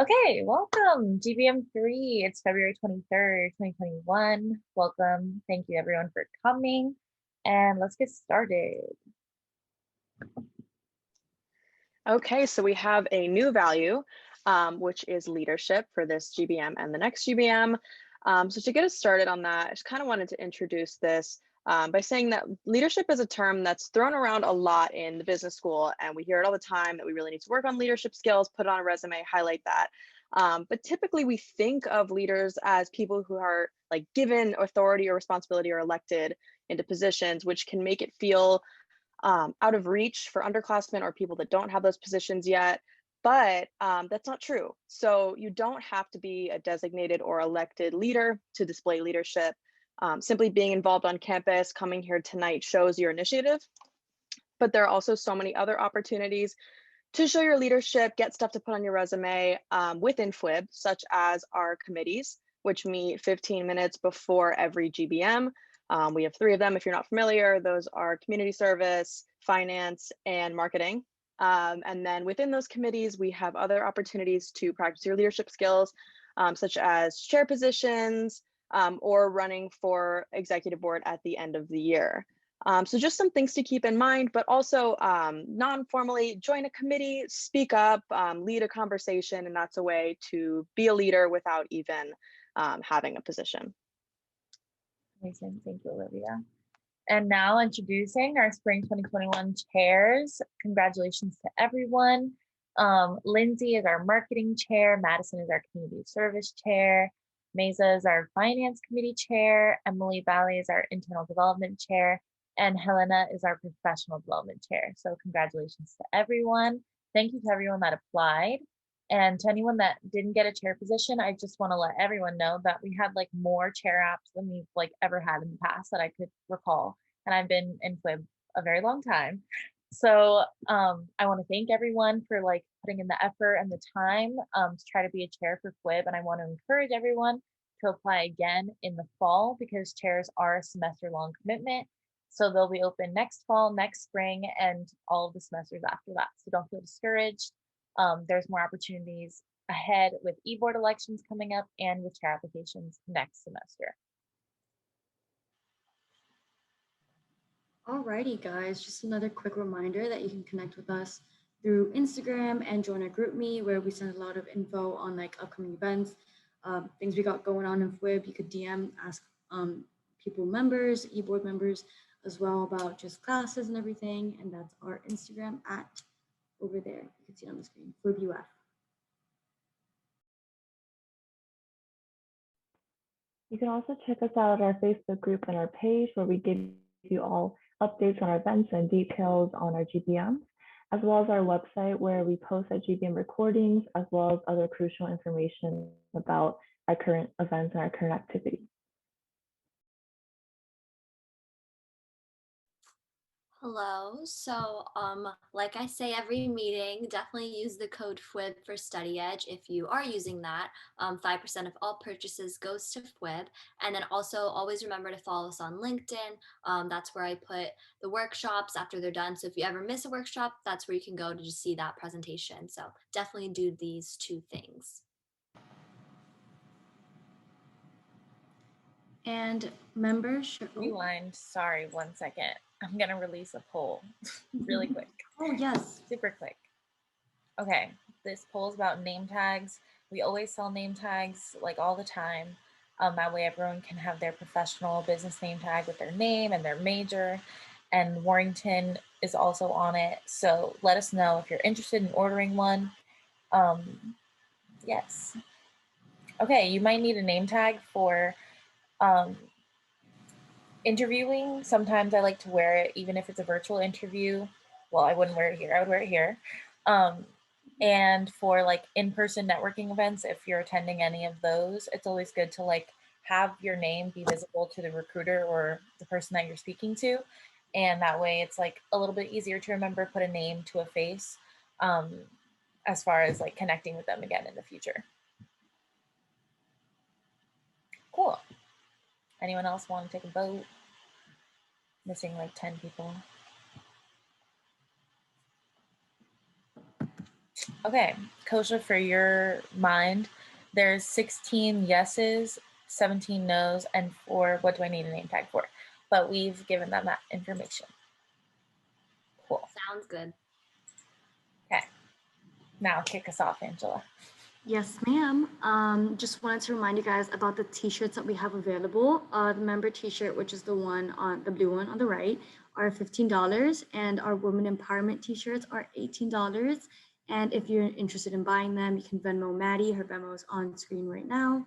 Okay, welcome GBM 3. It's February 23rd, 2021. Welcome. Thank you everyone for coming. And let's get started. Okay, so we have a new value, which is leadership for this GBM and the next GBM. So to get us started on that, I just kind of wanted to introduce this by saying that leadership is a term that's thrown around a lot in the business school, and we hear it all the time that we really need to work on leadership skills, put it on a resume, highlight that. But typically we think of leaders as people who are like given authority or responsibility or elected into positions, which can make it feel out of reach for underclassmen or people that don't have those positions yet. But that's not true. So you don't have to be a designated or elected leader to display leadership. Simply being involved on campus, coming here tonight shows your initiative. But there are also so many other opportunities to show your leadership, get stuff to put on your resume within FWIB, such as our committees, which meet 15 minutes before every GBM. We have 3 of them if you're not familiar. Those are community service, finance, and marketing. And then within those committees, we have other opportunities to practice your leadership skills, such as chair positions or running for executive board at the end of the year. So just some things to keep in mind, but also non-formally join a committee, speak up, lead a conversation, and that's a way to be a leader without even having a position. Amazing. Thank you, Olivia. And now introducing our spring 2021 chairs. Congratulations to everyone. Lindsay is our marketing chair. Madison is our community service chair. Mesa is our finance committee chair. Emily Valley is our internal development chair. And Helena is our professional development chair. So congratulations to everyone. Thank you to everyone that applied. And to anyone that didn't get a chair position, I just want to let everyone know that we had like more chair apps than we've like ever had in the past that I could recall. And I've been in FWIB a very long time. So I want to thank everyone for like putting in the effort and the time to try to be a chair for FWIB. And I want to encourage everyone to apply again in the fall because chairs are a semester long commitment. So they'll be open next fall, next spring, and all of the semesters after that. So don't feel discouraged. There's more opportunities ahead with e-board elections coming up and with chair applications next semester. Alrighty, guys, just another quick reminder that you can connect with us through Instagram and join our group me where we send a lot of info on like upcoming events, things we got going on in FWIB. You could DM, ask people members, e-board members as well about just classes and everything. And that's our Instagram at over there. You can see it on the screen, FWIB UF. You can also check us out at our Facebook group and our page where we give you all updates on our events and details on our GBMs, as well as our website where we post our GBM recordings, as well as other crucial information about our current events and our current activities. Hello. So like I say every meeting, definitely use the code FWIB for Study Edge. If you are using that, 5% of all purchases goes to FWIB. And then also always remember to follow us on LinkedIn. That's where I put the workshops after they're done. So if you ever miss a workshop, that's where you can go to just see that presentation. So definitely do these 2 things. And members, Rewind, sorry, 1 second. I'm gonna release a poll really quick. Oh yes. Super quick. Okay, this poll is about name tags. We always sell name tags like all the time. That way everyone can have their professional business name tag with their name and their major. And Warrington is also on it. So let us know if you're interested in ordering one. Yes. Okay, you might need a name tag for interviewing. Sometimes I like to wear it even if it's a virtual interview. Well, I wouldn't wear it here. I would wear it here. And for like in-person networking events, if you're attending any of those, it's always good to like have your name be visible to the recruiter or the person that you're speaking to. And that way it's like a little bit easier to remember, put a name to a face as far as like connecting with them again in the future. Cool. Anyone else want to take a vote? Missing like 10 people. Okay, Kosha, for your mind, there's 16 yeses, 17 nos, and 4 what do I need a name tag for? But we've given them that information. Cool. Sounds good. Okay, now kick us off, Angela. Yes, ma'am. Just wanted to remind you guys about the t-shirts that we have available. The member t-shirt, which is the one on the blue one on the right, are $15, and our women empowerment t-shirts are $18. And if you're interested in buying them, you can Venmo Maddie. Her Venmo is on screen right now.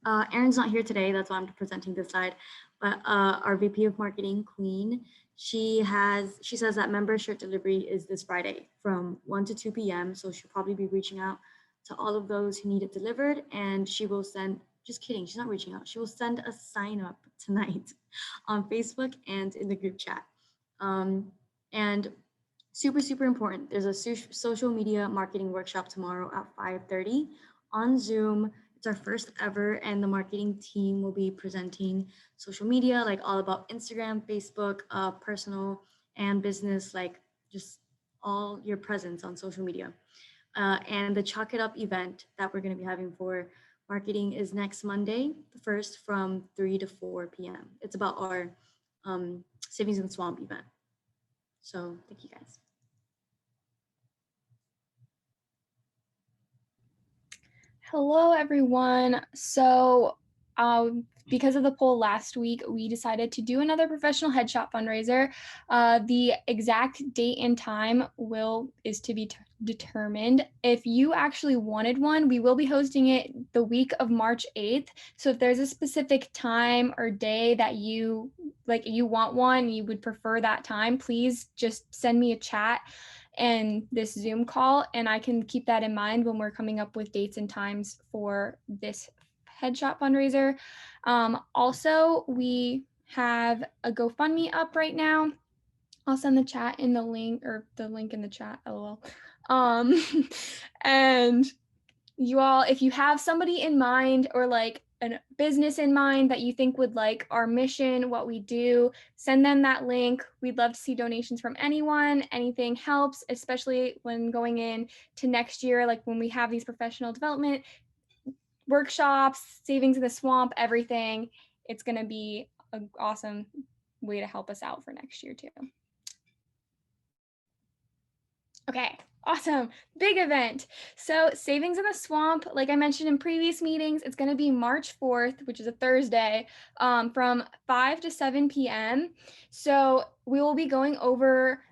Erin's not here today, that's why I'm presenting this slide. But our VP of Marketing, Queen, she says that member shirt delivery is this Friday from 1 to 2 p.m. So she'll probably be reaching out to all of those who need it delivered, and she will send, just kidding, she's not reaching out. She will send a sign up tonight on Facebook and in the group chat. And super, super important, there's a social media marketing workshop tomorrow at 5:30 on Zoom. It's our first ever, and the marketing team will be presenting social media, like all about Instagram, Facebook, personal and business, like just all your presence on social media. And the Chalk It Up event that we're going to be having for marketing is next Monday, the 1st, from 3 to 4 p.m. It's about our Savings in the Swamp event. So thank you guys. Hello, everyone. So because of the poll last week, we decided to do another professional headshot fundraiser. The exact date and time is to be determined. If you actually wanted one, we will be hosting it the week of March 8th. So if there's a specific time or day that you want one, you would prefer that time, please just send me a chat and this Zoom call, and I can keep that in mind when we're coming up with dates and times for this headshot fundraiser. Also, we have a GoFundMe up right now. I'll send the chat in the link, or the link in the chat, lol. And you all, if you have somebody in mind or like a business in mind that you think would like our mission, what we do, send them that link. We'd love to see donations from anyone. Anything helps, especially when going in to next year, like when we have these professional development workshops, Savings in the Swamp, everything. It's going to be an awesome way to help us out for next year too. Okay, awesome, big event. So Savings in the Swamp, like I mentioned in previous meetings, it's gonna be March 4th, which is a Thursday, from 5 to 7 p.m. So we will be going over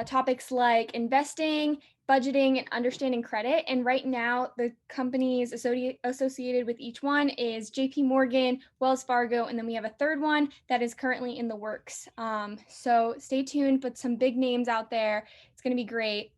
topics like investing, budgeting, and understanding credit. And right now, the companies associated with each one is JP Morgan, Wells Fargo, and then we have a third one that is currently in the works. So stay tuned, but some big names out there. It's gonna be great.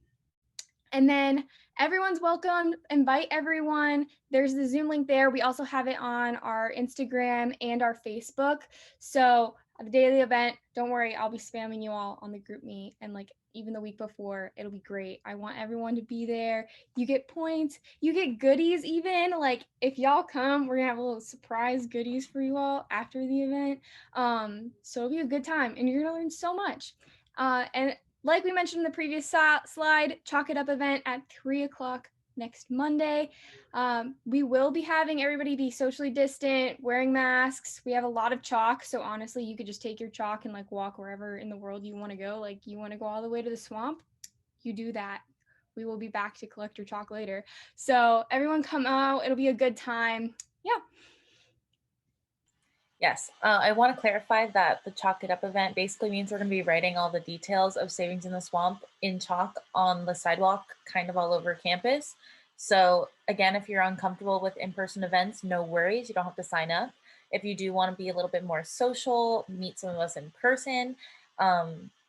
And then everyone's welcome, invite everyone. There's the Zoom link there. We also have it on our Instagram and our Facebook. So the day of the event, don't worry, I'll be spamming you all on the group meet, and like even the week before, it'll be great. I want everyone to be there. You get points, you get goodies even. Like if y'all come, we're gonna have a little surprise goodies for you all after the event. So it'll be a good time and you're gonna learn so much. And like we mentioned in the previous slide, Chalk It Up event at 3 o'clock next Monday. We will be having everybody be socially distant, wearing masks. We have a lot of chalk, so honestly, you could just take your chalk and like walk wherever in the world you want to go. Like you want to go all the way to the swamp, you do that. We will be back to collect your chalk later. So everyone come out, it'll be a good time. Yeah. Yes, I want to clarify that the Chalk It Up event basically means we're going to be writing all the details of Savings in the Swamp in chalk on the sidewalk, kind of all over campus. So again, if you're uncomfortable with in-person events, no worries, you don't have to sign up. If you do want to be a little bit more social, meet some of us in person,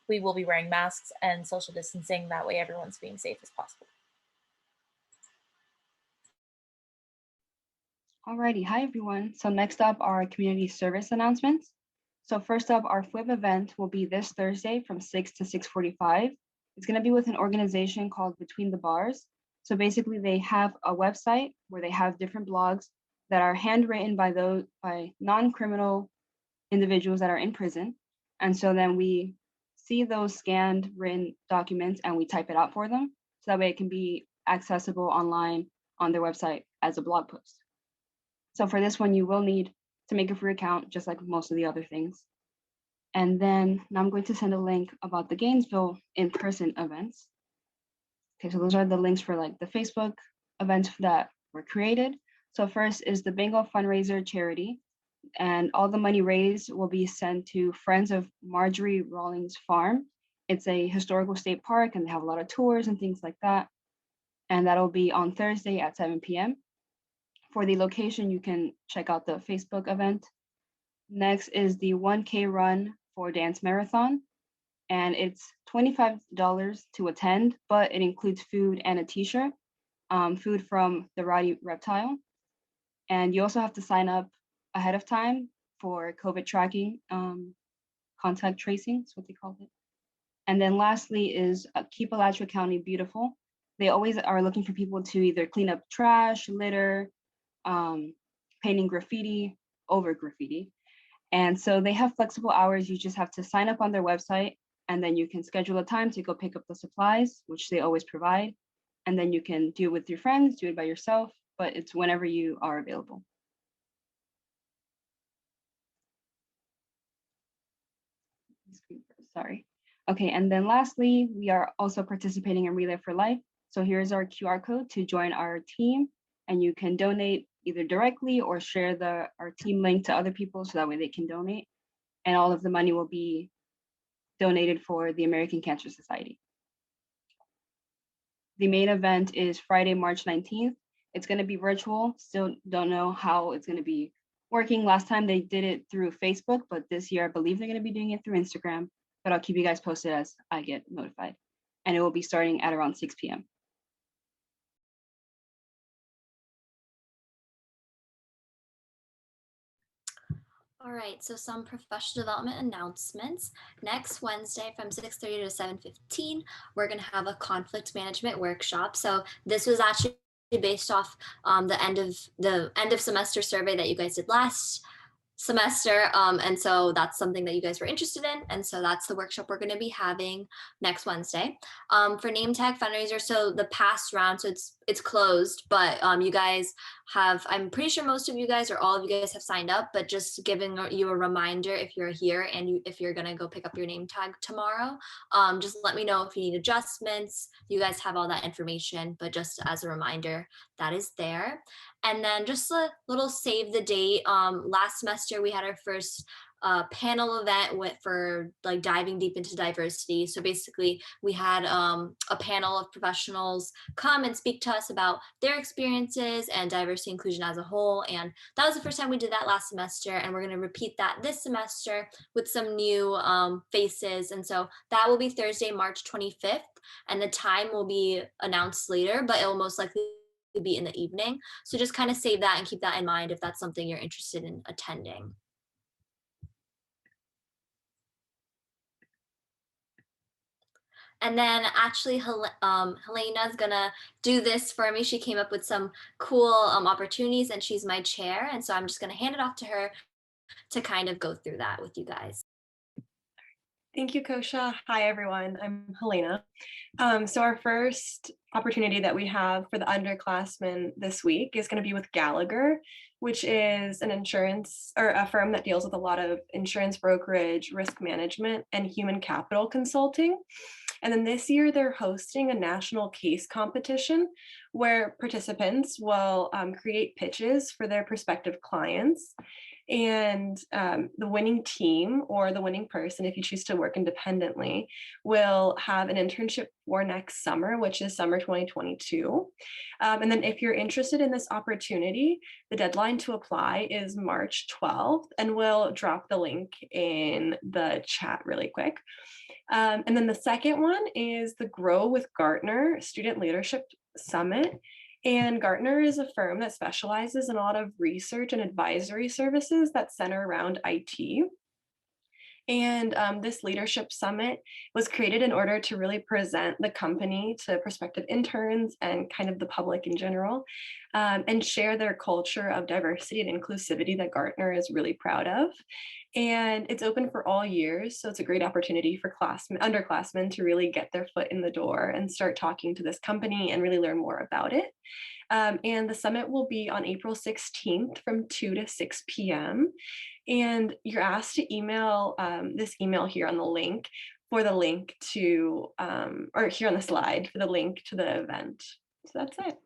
we will be wearing masks and social distancing. That way everyone's being safe as possible. Alrighty, hi everyone. So next up are community service announcements. So first up, our FWIB event will be this Thursday from 6 to 6:45. It's going to be with an organization called Between the Bars. So basically they have a website where they have different blogs that are handwritten by non-criminal individuals that are in prison. And so then we see those scanned written documents and we type it out for them. so that way it can be accessible online on their website as a blog post. So for this one, you will need to make a free account, just like most of the other things. And then now I'm going to send a link about the Gainesville in-person events. Okay, so those are the links for like the Facebook events that were created. So first is the Bingo Fundraiser charity, and all the money raised will be sent to Friends of Marjorie Rawlings Farm. It's a historical state park and they have a lot of tours and things like that. And that'll be on Thursday at 7 p.m. For the location, you can check out the Facebook event. Next is the 1K Run for Dance Marathon, and it's $25 to attend, but it includes food and a t-shirt, food from the Rowdy Reptile. And you also have to sign up ahead of time for COVID tracking, contact tracing, is what they call it. And then lastly is Keep Alachua County Beautiful. They always are looking for people to either clean up trash, litter, painting graffiti, over graffiti. And so they have flexible hours. You just have to sign up on their website, and then you can schedule a time to go pick up the supplies, which they always provide. And then you can do it with your friends, do it by yourself, but it's whenever you are available. Sorry. Okay, and then lastly, we are also participating in Relay for Life. So here's our QR code to join our team, and you can donate either directly or share our team link to other people so that way they can donate. And all of the money will be donated for the American Cancer Society. The main event is Friday, March 19th. It's going to be virtual. Still don't know how it's going to be working. Last time they did it through Facebook, but this year I believe they're going to be doing it through Instagram. But I'll keep you guys posted as I get notified. And it will be starting at around 6 p.m. All right, so some professional development announcements. Next Wednesday from 6:30 to 7:15, we're going to have a conflict management workshop. So this was actually based off the end of semester survey that you guys did last semester. And so that's something that you guys were interested in. And so that's the workshop we're going to be having next Wednesday. For name tag fundraiser, so the past round, so it's closed, but you guys have, I'm pretty sure most of you guys or all of you guys have signed up, but just giving you a reminder if you're here and if you're going to go pick up your name tag tomorrow, just let me know if you need adjustments. You guys have all that information, but just as a reminder, that is there. And then just a little save the date. Last semester we had our first panel event for like diving deep into diversity. So basically we had a panel of professionals come and speak to us about their experiences and diversity inclusion as a whole. And that was the first time we did that last semester, and we're going to repeat that this semester with some new faces. And so that will be Thursday, March 25th, and the time will be announced later, but it will most likely be in the evening. So just kind of save that and keep that in mind if that's something you're interested in attending. And then actually Helena's gonna do this for me. She came up with some cool opportunities, and she's my chair. And so I'm just gonna hand it off to her to kind of go through that with you guys. Thank you, Kosha. Hi, everyone. I'm Helena. So our first opportunity that we have for the underclassmen this week is going to be with Gallagher, which is an insurance or a firm that deals with a lot of insurance brokerage, risk management, and human capital consulting. And then this year they're hosting a national case competition where participants will create pitches for their prospective clients. And the winning team or the winning person, if you choose to work independently, will have an internship for next summer, which is summer 2022. And then if you're interested in this opportunity, the deadline to apply is March 12th, and we'll drop the link in the chat really quick. And then the second one is the Grow with Gartner Student Leadership Summit. And Gartner is a firm that specializes in a lot of research and advisory services that center around IT. And this leadership summit was created in order to really present the company to prospective interns and kind of the public in general, and share their culture of diversity and inclusivity that Gartner is really proud of. And it's open for all years, so it's a great opportunity for underclassmen to really get their foot in the door and start talking to this company and really learn more about it. And the summit will be on April 16th from 2 to 6 p.m. And you're asked to email this email here on the link for the link to, or here on the slide for the link to the event. So that's it.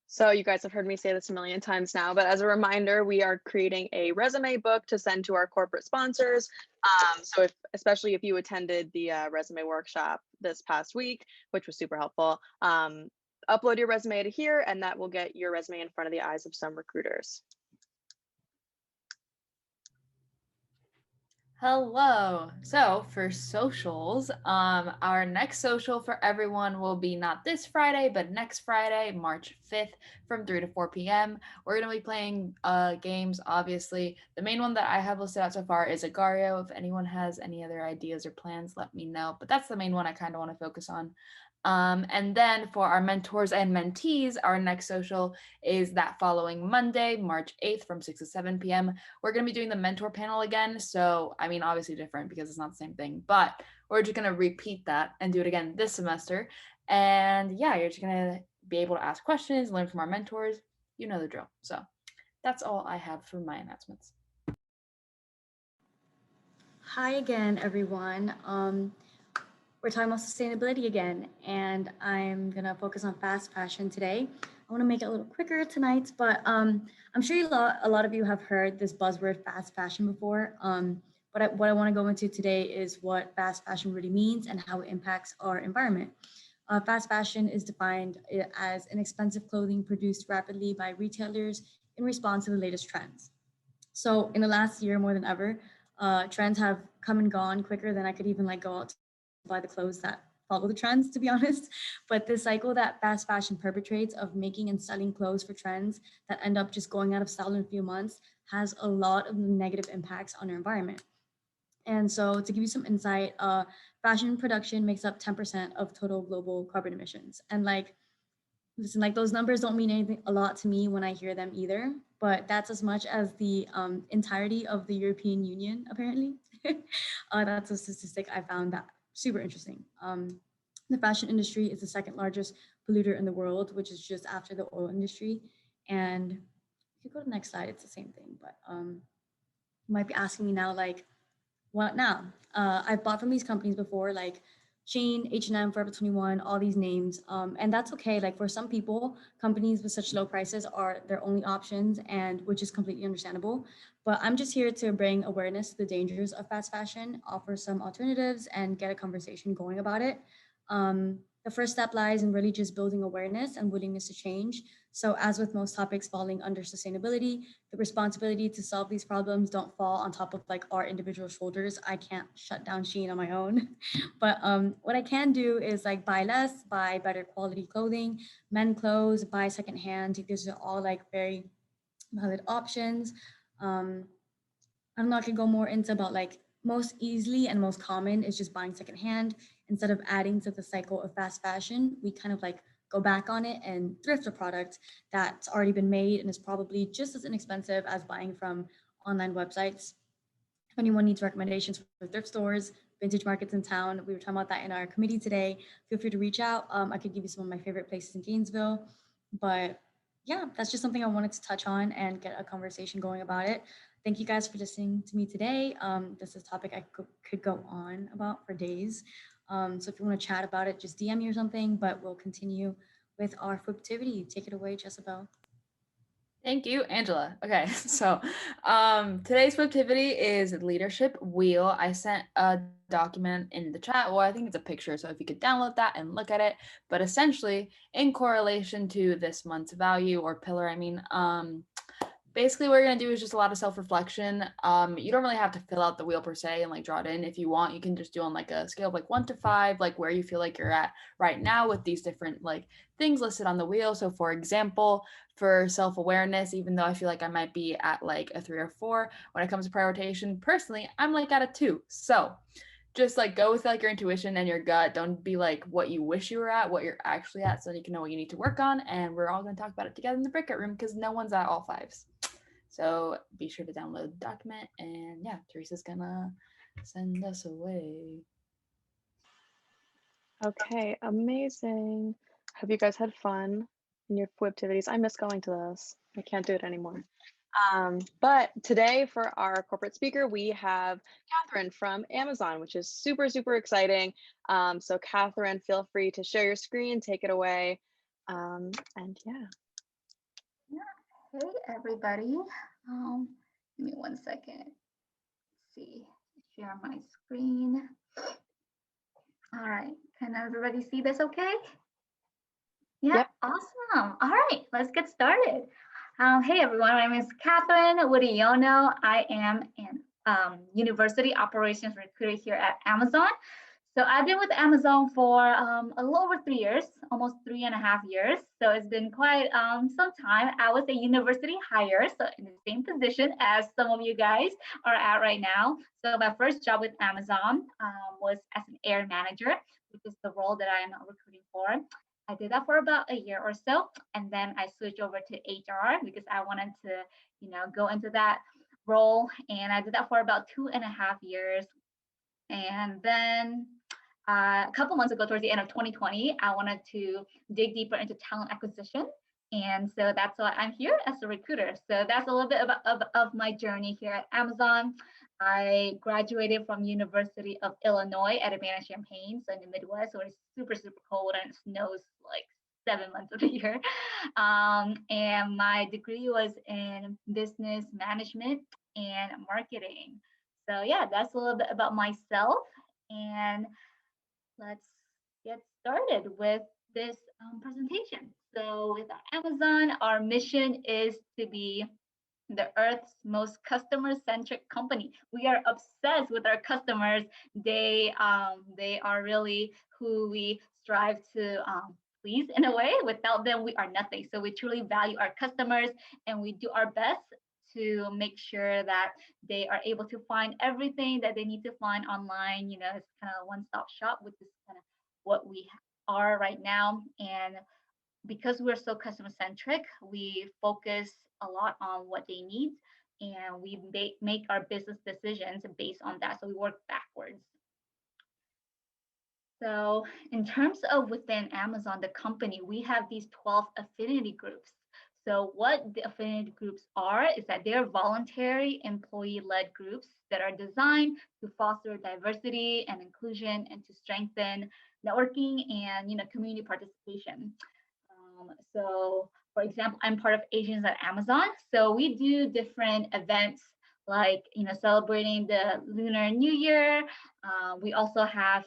So you guys have heard me say this a million times now, but as a reminder, we are creating a resume book to send to our corporate sponsors. So especially if you attended the resume workshop this past week, which was super helpful, upload your resume to here and that will get your resume in front of the eyes of some recruiters. Hello. So for socials, our next social for everyone will be not this Friday, but next Friday, March 5th from 3 to 4 p.m. We're going to be playing games, obviously. The main one that I have listed out so far is Agario. If anyone has any other ideas or plans, let me know. But that's the main one I kind of want to focus on. And then for our mentors and mentees, our next social is that following Monday, March 8th from 6 to 7 p.m. We're going to be doing the mentor panel again. So, I mean, obviously different because it's not the same thing, but we're just going to repeat that and do it again this semester. And yeah, you're just going to be able to ask questions, learn from our mentors. You know the drill. So that's all I have for my announcements. Hi again, everyone. We're talking about sustainability again, and I'm gonna focus on fast fashion today. I wanna make it a little quicker tonight, but I'm sure a lot of you have heard this buzzword fast fashion before. But what I wanna go into today is what fast fashion really means and how it impacts our environment. Fast fashion is defined as inexpensive clothing produced rapidly by retailers in response to the latest trends. So in the last year, more than ever, trends have come and gone quicker than I could even go out to buy the clothes that follow the trends, to be honest. But this cycle that fast fashion perpetrates of making and selling clothes for trends that end up just going out of style in a few months has a lot of negative impacts on our environment. And so to give you some insight, fashion production makes up 10% of total global carbon emissions. And listen, those numbers don't mean anything a lot to me when I hear them either, but that's as much as the entirety of the European Union, apparently. That's a statistic I found that super interesting. The fashion industry is the second largest polluter in the world, which is just after the oil industry. And if you go to the next slide, it's the same thing, but you might be asking me now, what now? I've bought from these companies before, like Shein, H&M, Forever 21, all these names. And that's okay. For some people, companies with such low prices are their only options, and which is completely understandable. But I'm just here to bring awareness to the dangers of fast fashion, offer some alternatives, and get a conversation going about it. The first step lies in really just building awareness and willingness to change. So as with most topics falling under sustainability, the responsibility to solve these problems don't fall on top of our individual shoulders. I can't shut down Shein on my own. But what I can do is buy less, buy better quality clothing, men clothes, buy secondhand. These are all very valid options. I'm not gonna go more into about most easily and most common is just buying secondhand. Instead of adding to the cycle of fast fashion, we kind of go back on it and thrift a product that's already been made and is probably just as inexpensive as buying from online websites. If anyone needs recommendations for thrift stores, vintage markets in town, we were talking about that in our committee today. Feel free to reach out. I could give you some of my favorite places in Gainesville. But yeah, that's just something I wanted to touch on and get a conversation going about it. Thank you guys for listening to me today. This is a topic I could go on about for days. So if you want to chat about it, just DM me or something, but we'll continue with our FWIB. Take it away, Jezebel. Thank you, Angela. Okay, so today's FWIB is leadership wheel. I sent a document in the chat. Well, I think it's a picture, so if you could download that and look at it. But essentially, in correlation to this month's value or pillar, basically what you're gonna do is just a lot of self-reflection. You don't really have to fill out the wheel per se and like draw it in. If you want, you can just do on like a scale of like 1 to 5, like where you feel like you're at right now with these different like things listed on the wheel. So for example, for self-awareness, even though I feel like I might be at like a 3 or 4, when it comes to prioritization, personally, I'm like at a 2. So just like go with like your intuition and your gut. Don't be like what you wish you were at, what you're actually at, so you can know what you need to work on. And we're all going to talk about it together in the breakout room because no one's at all 5s. So be sure to download the document. And yeah, Teresa's gonna send us away. Okay, amazing. Have you guys had fun in your FWIB activities? I miss going to those. I can't do it anymore. But today for our corporate speaker, we have Catherine from Amazon, which is super, super exciting. So Catherine, feel free to share your screen, take it away. And yeah. Hey everybody. Give me 1 second. Let's see. Share my screen. All right. Can everybody see this okay? Yeah, Yep. awesome. All right, let's get started. Hey everyone, my name is Catherine. What do you know? I am an university operations recruiter here at Amazon. So I've been with Amazon for a little over 3 years, almost 3.5 years. So it's been quite some time. I was a university hire, so in the same position as some of you guys are at right now. So my first job with Amazon was as an air manager, which is the role that I'm recruiting for. I did that for about a year or so, and then I switched over to HR because I wanted to, go into that role. And I did that for about 2.5 years. And then a couple months ago, towards the end of 2020, I wanted to dig deeper into talent acquisition. And so that's why I'm here as a recruiter. So that's a little bit of my journey here at Amazon. I graduated from University of Illinois at Urbana-Champaign, so in the Midwest, where it's super, super cold and it snows like 7 months of the year. And my degree was in business management and marketing. So yeah, that's a little bit about myself. And let's get started with this presentation. So with Amazon, our mission is to be the Earth's most customer-centric company. We are obsessed with our customers. They are really who we strive to please in a way. Without them, we are nothing. So we truly value our customers, and we do our best to make sure that they are able to find everything that they need to find online. It's kind of a one-stop shop, which is kind of what we are right now. And because we're so customer centric, we focus a lot on what they need, and we make our business decisions based on that. So we work backwards. So in terms of within Amazon, the company, we have these 12 affinity groups. So what the affinity groups are is that they're voluntary employee-led groups that are designed to foster diversity and inclusion and to strengthen networking and community participation. So for example, I'm part of Asians at Amazon. So we do different events like, celebrating the Lunar New Year. We also have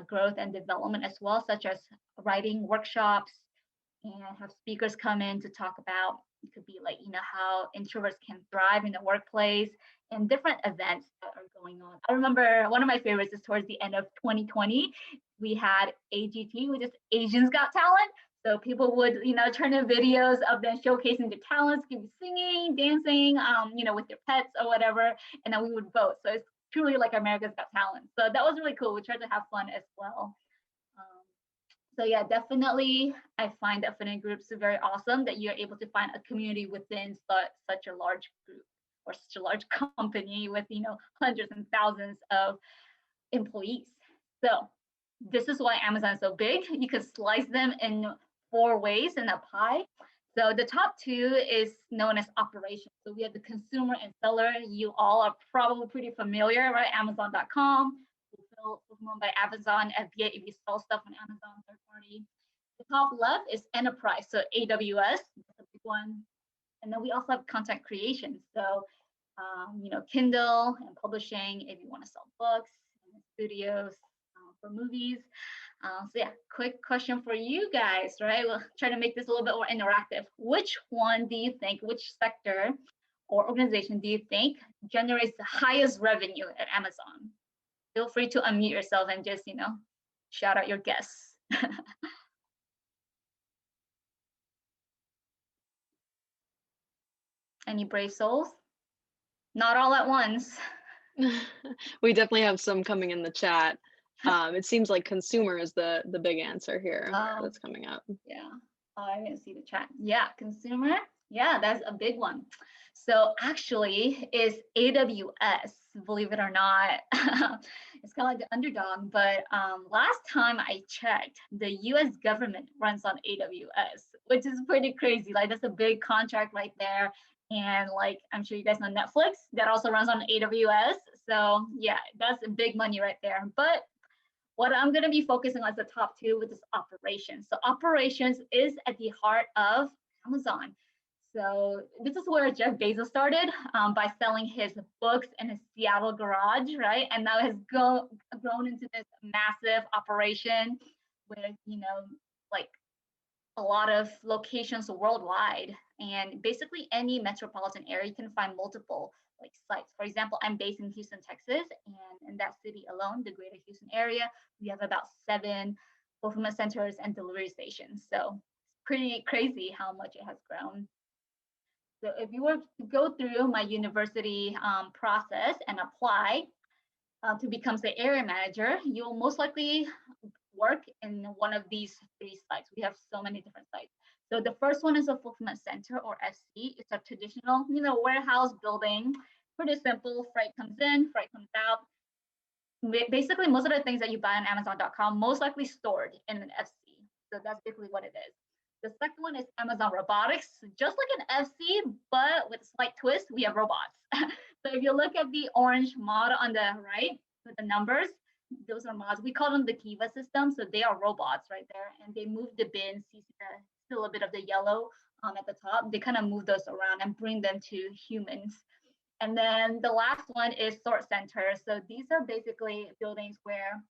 growth and development as well, such as writing workshops and have speakers come in to talk about, it could be like, how introverts can thrive in the workplace and different events that are going on. I remember one of my favorites is towards the end of 2020, we had AGT, which is Asians Got Talent. So people would, turn in videos of them showcasing their talents, could be singing, dancing, with their pets or whatever, and then we would vote. So it's truly like America's Got Talent. So that was really cool. We tried to have fun as well. So yeah, definitely, I find affinity groups very awesome that you're able to find a community within such a large group or such a large company with, hundreds and thousands of employees. So this is why Amazon is so big. You can slice them in 4 ways in a pie. So the top 2 is known as operations. So we have the consumer and seller. You all are probably pretty familiar, right? Amazon.com, fulfilled by Amazon, FBA if you sell stuff on Amazon, third party. The top left is enterprise, so AWS, that's a big one. And then we also have content creation. So, Kindle and publishing if you want to sell books, and studios for movies. So yeah, quick question for you guys, right? We'll try to make this a little bit more interactive. Which one do you think, which sector or organization do you think generates the highest revenue at Amazon? Feel free to unmute yourself and just, shout out your guess. Any brave souls? Not all at once. We definitely have some coming in the chat. It seems like consumer is the big answer here that's coming up. Yeah. Oh, I didn't see the chat. Yeah, consumer. Yeah, that's a big one. So actually, is AWS, believe it or not. It's kind of like the underdog, but last time I checked, the US government runs on AWS, which is pretty crazy. Like that's a big contract right there. And like, I'm sure you guys know Netflix, that also runs on AWS. So yeah, that's big money right there. But what I'm going to be focusing on as the top two with is operations. So operations is at the heart of Amazon. So this is where Jeff Bezos started by selling his books in his Seattle garage, right? And now it has grown into this massive operation with, like a lot of locations worldwide. And basically any metropolitan area, you can find multiple like sites. For example, I'm based in Houston, Texas, and in that city alone, the greater Houston area, we have about 7 fulfillment centers and delivery stations. So it's pretty crazy how much it has grown. So if you were to go through my university process and apply to become the area manager, you'll most likely work in one of these 3 sites. We have so many different sites. So the first one is a fulfillment center, or FC. It's a traditional, warehouse building. Pretty simple. Freight comes in, freight comes out. Basically, most of the things that you buy on Amazon.com most likely stored in an FC. So that's basically what it is. The second one is Amazon Robotics, just like an FC, but with a slight twist, we have robots. So if you look at the orange mod on the right with the numbers, those are mods. We call them the Kiva system. So they are robots right there, and they move the bins. You see still a bit of the yellow at the top. They kind of move those around and bring them to humans. And then the last one is sort center. So these are basically buildings where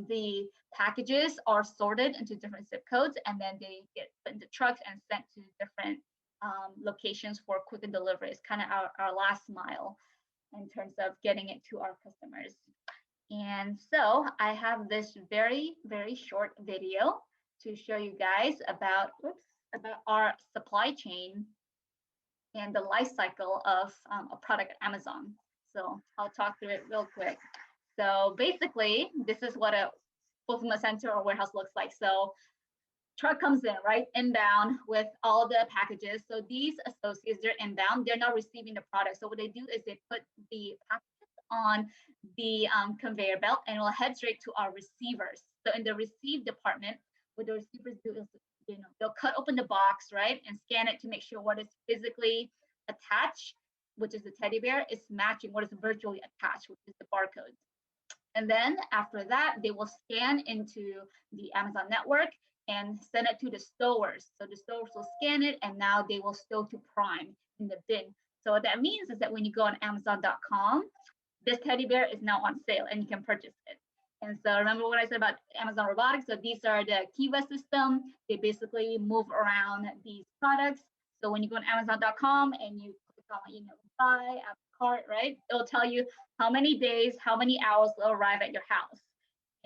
the packages are sorted into different zip codes, and then they get put into trucks and sent to different locations for quicker delivery. It's kind of our last mile in terms of getting it to our customers. And so I have this very, very short video to show you guys about our supply chain and the life cycle of a product at Amazon. So I'll talk through it real quick. So basically, this is what a fulfillment center or warehouse looks like. So truck comes in, right, inbound with all the packages. So these associates, they're inbound, they're not receiving the product. So what they do is they put the packages on the conveyor belt, and it will head straight to our receivers. So in the receive department, what the receivers do is, they'll cut open the box, right, and scan it to make sure what is physically attached, which is the teddy bear, is matching what is virtually attached, which is the barcode. And then after that, they will scan into the Amazon network and send it to the stores. So the stores will scan it, and now they will stow to Prime in the bin. So what that means is that when you go on Amazon.com, this teddy bear is now on sale and you can purchase it. And so remember what I said about Amazon Robotics? So these are the Kiva system. They basically move around these products. So when you go on Amazon.com and you click on, buy, add cart, right? It'll tell you how many days, how many hours will arrive at your house.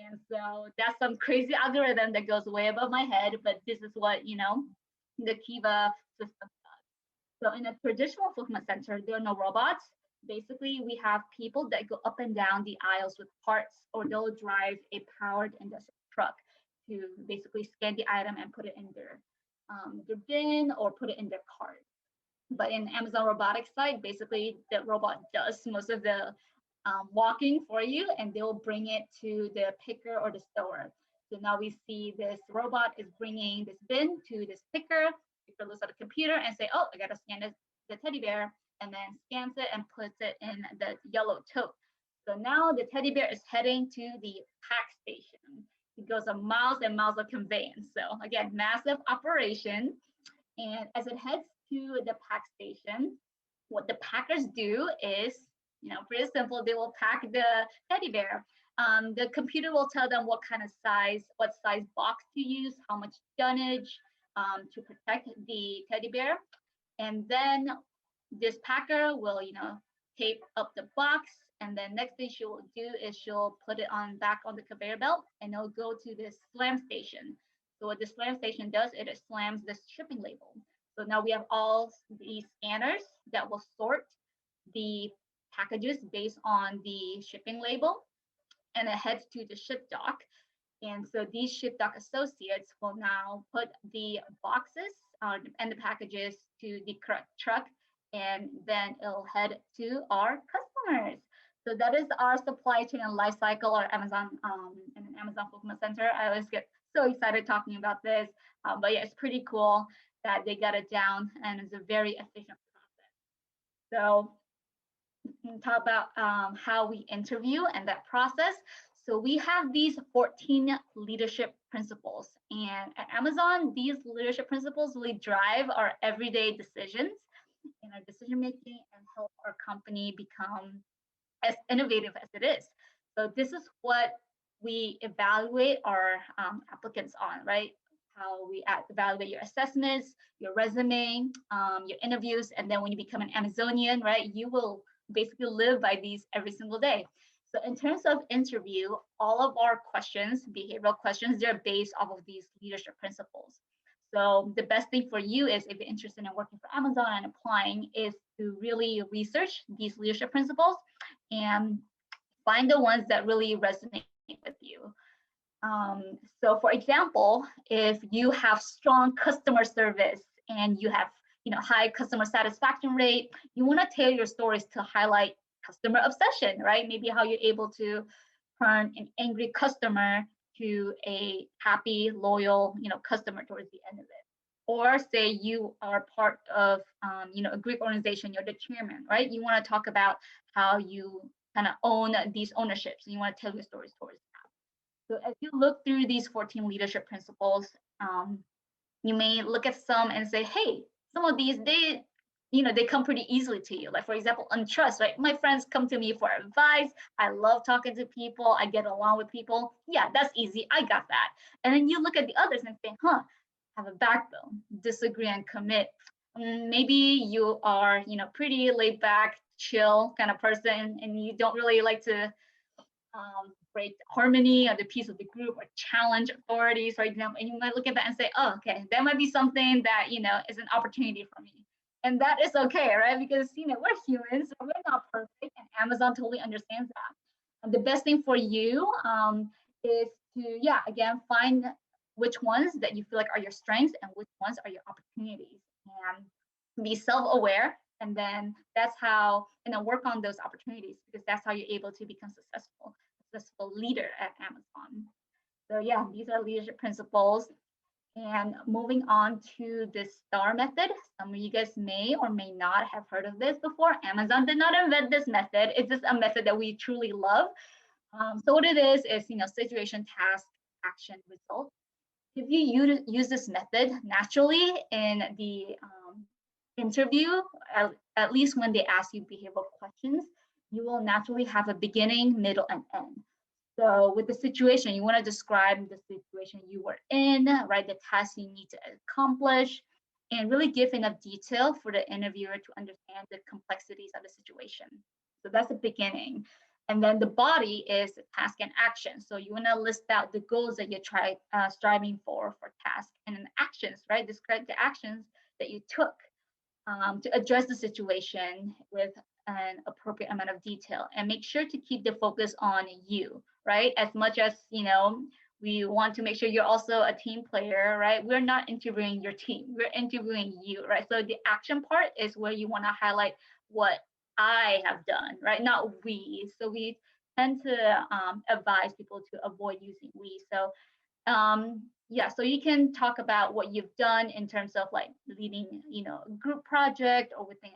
And so that's some crazy algorithm that goes way above my head, but this is what, the Kiva system does. So in a traditional fulfillment center, there are no robots. Basically, we have people that go up and down the aisles with carts, or they'll drive a powered industrial truck to basically scan the item and put it in their bin or put it in their cart. But in Amazon Robotics side, basically the robot does most of the walking for you, and they'll bring it to the picker or the store. So now we see this robot is bringing this bin to this picker. Picker looks at the computer and say, oh, I got to scan the teddy bear, and then scans it and puts it in the yellow tote. So now the teddy bear is heading to the pack station. It goes on miles and miles of conveyance. So again, massive operation. And as it heads to the pack station, what the packers do is, pretty simple. They will pack the teddy bear. The computer will tell them what size box to use, how much dunnage to protect the teddy bear. And then this packer will, tape up the box, and then next thing she will do is she'll put it back on the conveyor belt, and it'll go to this slam station. So what the slam station does, it slams this shipping label. So now we have all these scanners that will sort the packages based on the shipping label, and it heads to the ship dock. And so these ship dock associates will now put the boxes and the packages to the correct truck, and then it'll head to our customers. So that is our supply chain and life cycle, our Amazon and an Amazon fulfillment center. I always get so excited talking about this, but yeah, it's pretty cool that they got it down, and it's a very efficient process. So we can talk about how we interview and that process. So we have these 14 leadership principles, and at Amazon, these leadership principles really drive our everyday decisions and our decision making and help our company become as innovative as it is. So this is what we evaluate our applicants on, right? How we evaluate your assessments, your resume, your interviews, and then when you become an Amazonian, right, you will basically live by these every single day. So in terms of interview, all of our questions, behavioral questions, they're based off of these leadership principles. So the best thing for you is, if you're interested in working for Amazon and applying, is to really research these leadership principles and find the ones that really resonate with you. So for example, if you have strong customer service and you have high customer satisfaction rate, you want to tailor your stories to highlight customer obsession, right? Maybe how you're able to turn an angry customer to a happy, loyal, customer towards the end of it. Or say you are part of, a Greek organization, you're the chairman, right? You want to talk about how you kind of own these ownerships, and you want to tell your stories towards that. So as you look through these 14 leadership principles, you may look at some and say, hey, some of these, they come pretty easily to you. Like, for example, on trust, right? My friends come to me for advice. I love talking to people. I get along with people. Yeah, that's easy. I got that. And then you look at the others and think, have a backbone, disagree and commit. Maybe you are, pretty laid back, chill kind of person, and you don't really like to break harmony or the peace of the group or challenge authorities, for example. And you might look at that and say, oh, okay, that might be something that, is an opportunity for me. And that is okay, right? Because, we're humans, so we're not perfect, and Amazon totally understands that. And the best thing for you is to, again, find which ones that you feel like are your strengths and which ones are your opportunities, and be self-aware. And then that's how, and then work on those opportunities, because that's how you're able to become successful leader at Amazon. So yeah, these are leadership principles. And moving on to the STAR method, some of you guys may or may not have heard of this before. Amazon did not invent this method. It's just a method that we truly love. So what it is, situation, task, action, result. If you use this method naturally in the interview, at least when they ask you behavioral questions, you will naturally have a beginning, middle, and end. So with the situation, you want to describe the situation you were in, right? The task you need to accomplish, and really give enough detail for the interviewer to understand the complexities of the situation. So that's the beginning. And then the body is the task and action. So you want to list out the goals that you're striving for task, and then actions, right? Describe the actions that you took to address the situation with an appropriate amount of detail, and make sure to keep the focus on you, right? As much as, we want to make sure you're also a team player, right? We're not interviewing your team, we're interviewing you, right? So the action part is where you want to highlight what I have done, right? Not we. So we tend to advise people to avoid using we. So so you can talk about what you've done in terms of like leading, a group project or within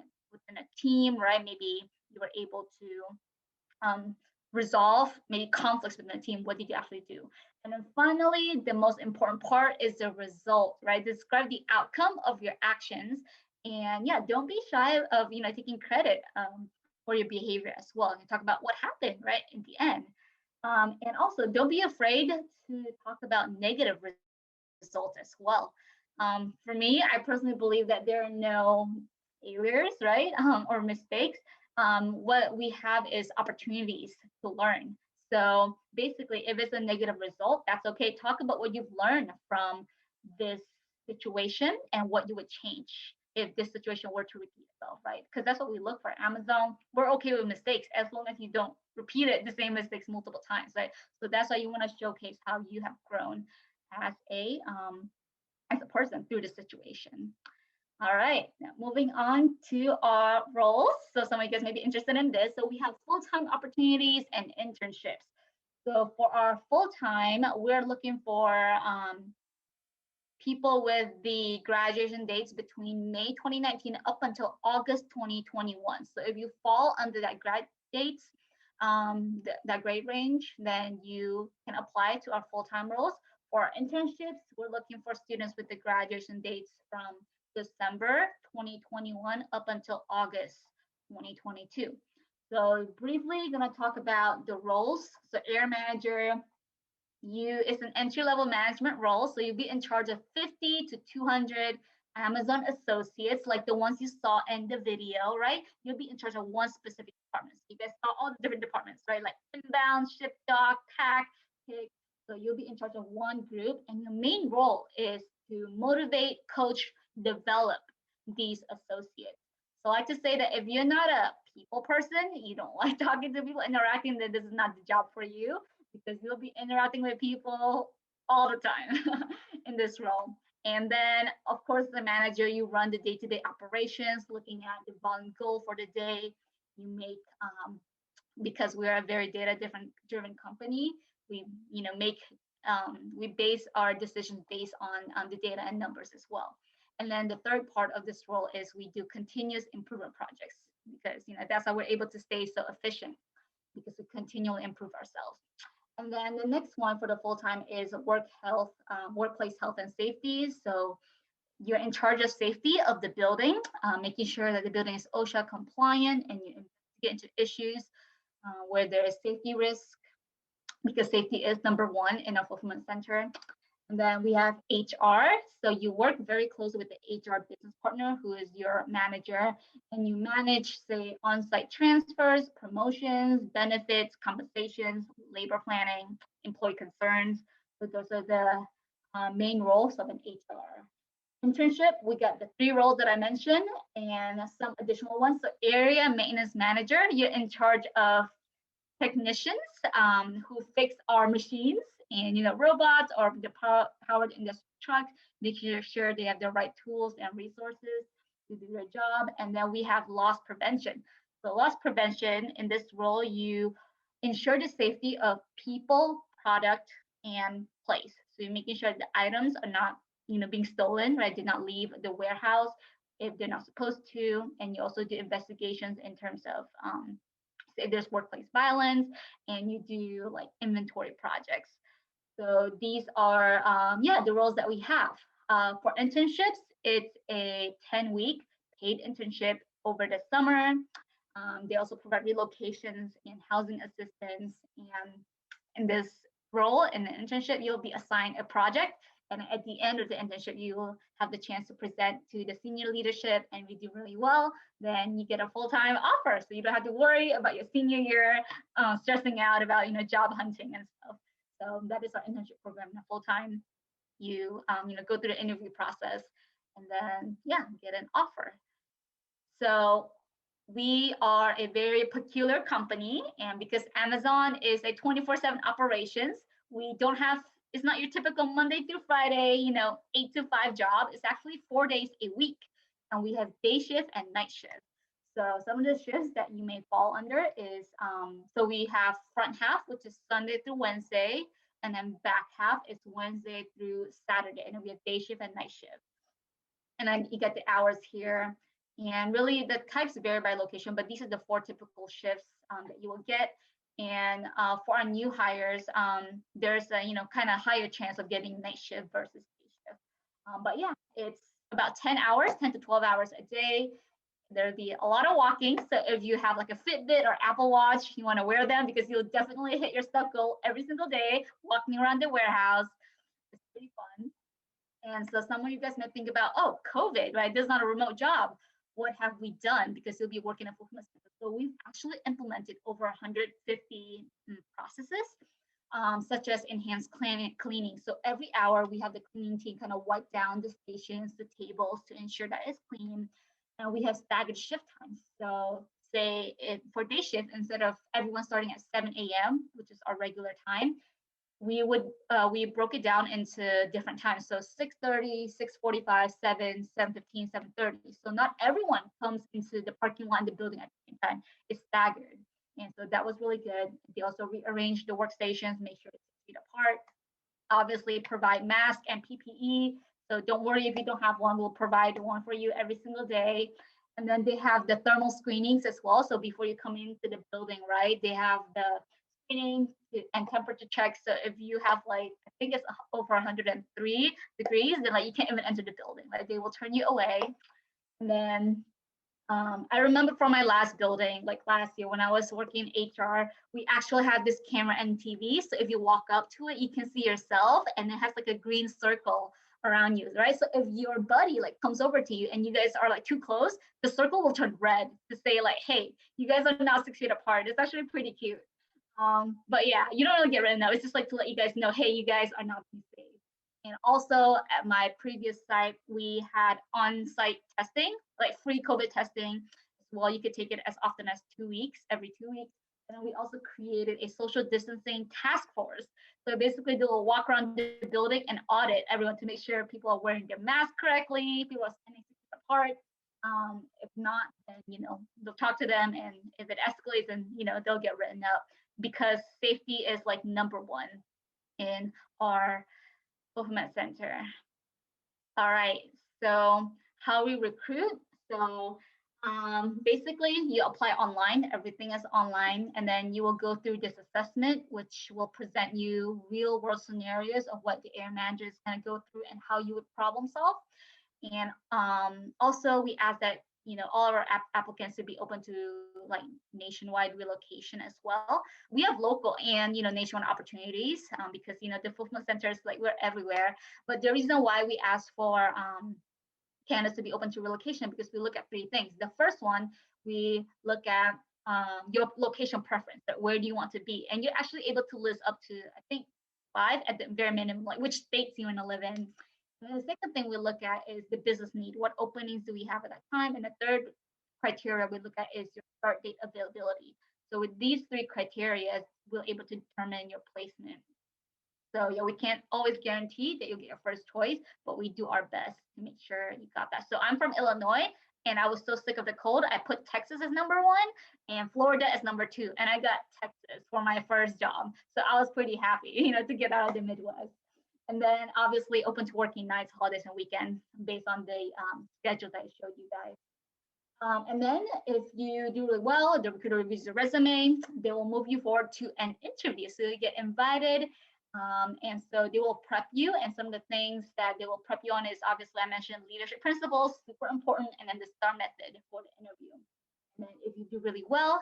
a team, right? Maybe you were able to resolve maybe conflicts within the team. What did you actually do? And then finally, the most important part is the result, right? Describe the outcome of your actions, and don't be shy of taking credit for your behavior as well. And talk about what happened, right, in the end. And also, don't be afraid to talk about negative results as well. For me, I personally believe that there are no failures, right? Or mistakes. What we have is opportunities to learn. So basically, if it's a negative result, that's okay. Talk about what you've learned from this situation and what you would change if this situation were to repeat itself, right? Because that's what we look for. Amazon, we're okay with mistakes as long as you don't repeat it, the same mistakes multiple times, right? So that's why you want to showcase how you have grown as a person through the situation. All right, now moving on to our roles. So some of you guys may be interested in this. So we have full-time opportunities and internships. So for our full-time, we're looking for people with the graduation dates between May 2019 up until August 2021. So if you fall under that grad dates, that grade range, then you can apply to our full-time roles. For our internships, we're looking for students with the graduation dates from December 2021 up until August 2022. So briefly, gonna talk about the roles. So area manager, it's an entry-level management role, so you'll be in charge of 50 to 200 Amazon associates, like the ones you saw in the video, right? You'll be in charge of one specific department. So you guys saw all the different departments, right? Like inbound, ship, dock, pack, pick. So you'll be in charge of one group, and your main role is to motivate, coach, develop these associates. So I like to say that if you're not a people person, you don't like talking to people, interacting, then this is not the job for you, because you'll be interacting with people all the time in this role. And then, of course, the manager, you run the day-to-day operations, looking at the volume goal for the day. You make, because we are a very data-driven company, we, we base our decisions based on the data and numbers as well. And then the third part of this role is we do continuous improvement projects, because that's how we're able to stay so efficient, because we continually improve ourselves. And then the next one for the full-time is workplace health and safety. So you're in charge of safety of the building, making sure that the building is OSHA compliant, and you get into issues where there is safety risk, because safety is number one in a fulfillment center. And then we have HR. So you work very closely with the HR business partner, who is your manager, and you manage, say, on-site transfers, promotions, benefits, compensations, labor planning, employee concerns. So those are the main roles of an HR. Internship, we got the 3 roles that I mentioned and some additional ones. So area maintenance manager, you're in charge of technicians who fix our machines and robots or the powered industry truck, making sure they have the right tools and resources to do their job. And then we have loss prevention. So loss prevention, in this role, you ensure the safety of people, product, and place. So you're making sure the items are not being stolen, right? Did not leave the warehouse if they're not supposed to. And you also do investigations in terms of say there's workplace violence, and you do like inventory projects. So these are the roles that we have. For internships, it's a 10-week paid internship over the summer. They also provide relocations and housing assistance. And in this role, in the internship, you'll be assigned a project. And at the end of the internship, you will have the chance to present to the senior leadership, and if you do really well, then you get a full-time offer. So you don't have to worry about your senior year, stressing out about job hunting and stuff. So that is our internship program. Full-time, you go through the interview process, and then get an offer. So we are a very peculiar company, and because Amazon is a 24/7 operations, we don't have, it's not your typical Monday through Friday, 8 to 5 job. It's actually 4 days a week, and we have day shift and night shift. So some of the shifts that you may fall under is, so we have front half, which is Sunday through Wednesday, and then back half is Wednesday through Saturday, and then we have day shift and night shift. And then you get the hours here. And really the types vary by location, but these are the 4 typical shifts that you will get. And for our new hires, there's a kind of higher chance of getting night shift versus day shift. But it's about 10 hours, 10 to 12 hours a day. There'll be a lot of walking. So if you have like a Fitbit or Apple Watch, you want to wear them, because you'll definitely hit your step goal every single day walking around the warehouse. It's pretty fun. And so some of you guys might think about, oh, COVID, right? This is not a remote job. what have we done, because you'll be working in fulfillment center. So we've actually implemented over 150 processes, such as enhanced cleaning. So every hour we have the cleaning team kind of wipe down the stations, the tables to ensure that it's clean. And we have staggered shift times. So say for day shift, instead of everyone starting at 7 a.m., which is our regular time, we broke it down into different times. So 6:30, 6:45, 7, 7:15, 7:30. So not everyone comes into the parking lot in the building at the same time. It's staggered. And so that was really good. They also rearranged the workstations, make sure it's 6 feet apart. Obviously provide mask and PPE. So don't worry if you don't have one, we'll provide one for you every single day. And then they have the thermal screenings as well. So before you come into the building, right, they have the screening and temperature checks. So if you have like, I think it's over 103 degrees, then like you can't even enter the building. Like they will turn you away. And then I remember from my last building, like last year when I was working HR, we actually had this camera and TV. So if you walk up to it, you can see yourself, and it has like a green circle around you, right? So if your buddy like comes over to you and you guys are like too close, the circle will turn red to say like, hey, you guys are now 6 feet apart. It's actually pretty cute. But yeah, you don't really get rid of that. It's just like to let you guys know, hey, you guys are not being safe. And also at my previous site, we had on-site testing, like free COVID testing as well. You could take it as often as 2 weeks, every 2 weeks. And then we also created a social distancing task force. So basically they will walk around the building and audit everyone to make sure people are wearing their mask correctly, people are standing 6 feet apart. If not, then, you know, they'll talk to them, and if it escalates, then, you know, they'll get written up, because safety is like number one in our fulfillment center. All right, so how we recruit. So basically you apply online, everything is online, and then you will go through this assessment, which will present you real world scenarios of what the area manager is going to go through and how you would problem solve. And also we ask that, you know, all of our applicants to be open to like nationwide relocation as well. We have local and, you know, nationwide opportunities, because, you know, the fulfillment centers, like we're everywhere. But the reason why we ask for candidates to be open to relocation, because we look at 3 things. The first one, we look at your location preference, that where do you want to be? And you're actually able to list up to, I think, 5 at the very minimum, like which states you want to live in. And the second thing we look at is the business need. What openings do we have at that time? And the third criteria we look at is your start date availability. So with these 3 criteria, we're able to determine your placement. So yeah, we can't always guarantee that you'll get your first choice, but we do our best to make sure you got that. So I'm from Illinois, and I was so sick of the cold, I put Texas as number 1 and Florida as number 2, and I got Texas for my first job. So I was pretty happy, you know, to get out of the Midwest. And then obviously open to working nights, holidays, and weekends based on the schedule that I showed you guys. And then if you do really well, the recruiter reviews your resume, they will move you forward to an interview. So you get invited, and so they will prep you. And some of the things that they will prep you on is, obviously I mentioned leadership principles, super important, and then the STAR method for the interview. And then if you do really well,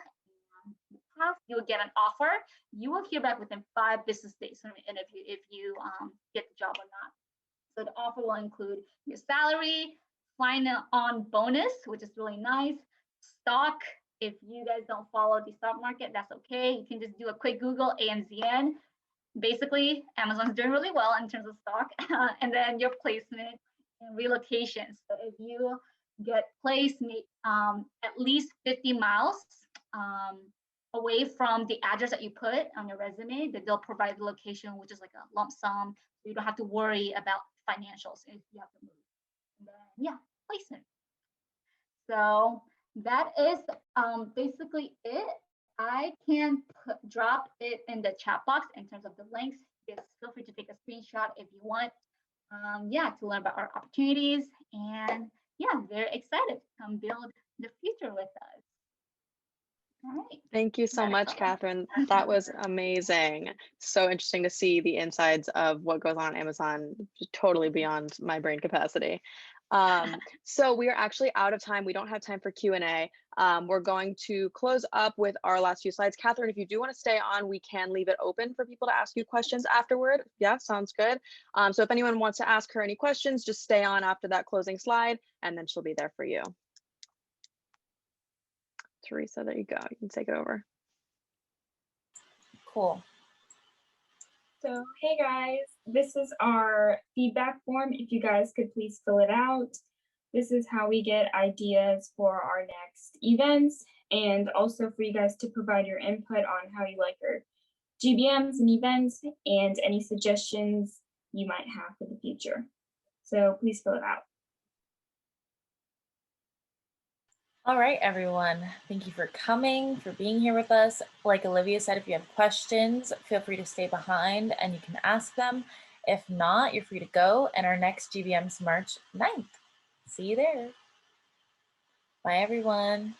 you will get an offer. You will hear back within 5 business days from the interview if you get the job or not. So the offer will include your salary, sign-on bonus, which is really nice, stock. If you guys don't follow the stock market, that's okay. You can just do a quick Google, AMZN. Basically, Amazon's doing really well in terms of stock. And then your placement and relocation. So if you get placed at least 50 miles away from the address that you put on your resume, that they'll provide the location, which is like a lump sum. So you don't have to worry about financials if you have to move. And then, yeah, placement. So that is basically it. I can drop it in the chat box in terms of the links. Just feel free to take a screenshot if you want. Yeah, to learn about our opportunities. And yeah, I'm very excited to come build the future with us. All right. Thank you so much, Catherine. That was amazing. So interesting to see the insides of what goes on Amazon, totally beyond my brain capacity. So we are actually out of time. We don't have time for Q&A. We're going to close up with our last few slides. Catherine, if you do want to stay on, we can leave it open for people to ask you questions afterward. Yeah, sounds good. So if anyone wants to ask her any questions, just stay on after that closing slide, and then she'll be there for you. Teresa, there you go. You can take it over. Cool. So, hey guys, this is our feedback form. If you guys could please fill it out. This is how we get ideas for our next events, and also for you guys to provide your input on how you like your GBMs and events and any suggestions you might have for the future. So please fill it out. All right, everyone. Thank you for coming, for being here with us. Like Olivia said, if you have questions, feel free to stay behind and you can ask them. If not, you're free to go. And our next GBM's March 9th. See you there. Bye, everyone.